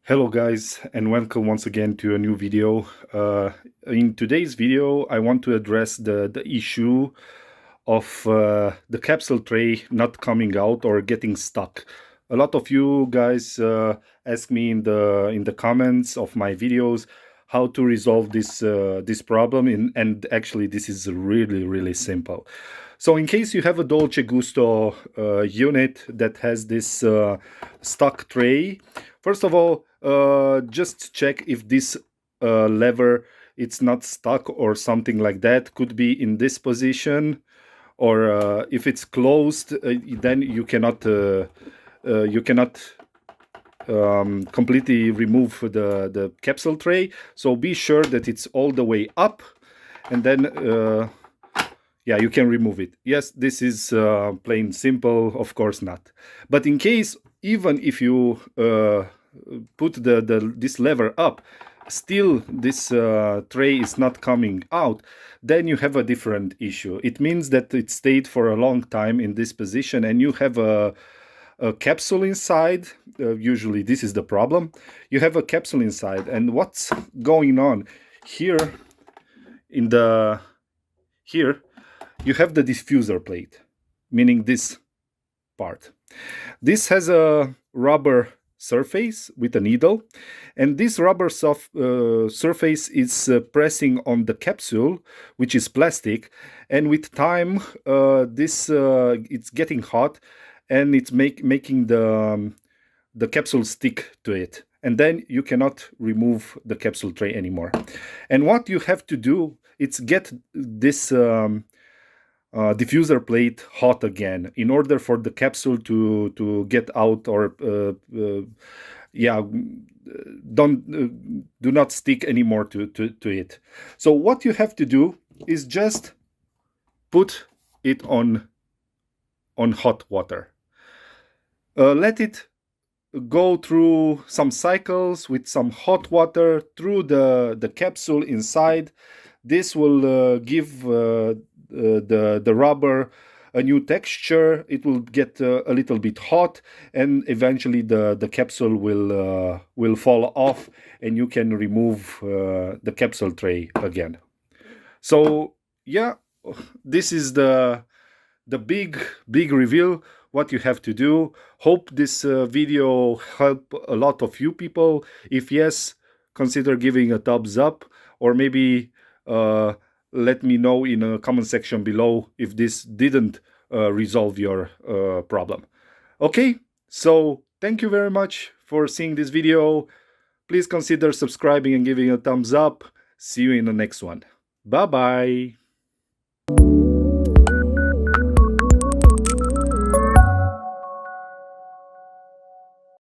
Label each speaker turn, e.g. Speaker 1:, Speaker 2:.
Speaker 1: Hello guys, and welcome once again to a new video. In today's video I want to address the issue of the capsule tray not coming out or getting stuck. A lot of you guys ask me in the comments of my videos how to resolve this problem, and actually this is really simple. So in case you have a Dolce Gusto unit that has this stuck tray, first of all, just check if this lever it's not stuck or something like that. Could be in this position, or if it's closed, then you cannot completely remove the capsule tray. So be sure that it's all the way up, and then yeah, you can remove it. Yes, this is plain simple, of course not. But in case, even if you put this lever up, still this tray is not coming out, then you have a different issue. It means that it stayed for a long time in this position and you have a capsule inside. Usually this is the problem. You have a capsule inside, and what's going on here here you have the diffuser plate, meaning this part. This has a rubber surface with a needle, and this rubber surface is pressing on the capsule, which is plastic, and with time it's getting hot, and it's making the capsule stick to it, and then you cannot remove the capsule tray anymore. And what you have to do is get this diffuser plate hot again in order for the capsule to get out, or yeah, do not stick anymore to it. So what you have to do is just put it on hot water. Let it go through some cycles with some hot water through the capsule inside. This will give the rubber a new texture. It will get a little bit hot, and eventually the capsule will fall off, and you can remove the capsule tray again. So yeah, this is the big reveal what you have to do. Hope this video help a lot of you people. If yes, consider giving a thumbs up, or maybe let me know in a comment section below if this didn't resolve your problem. Okay, so thank you very much for seeing this video. Please consider subscribing and giving a thumbs up. See you in the next one. Bye bye.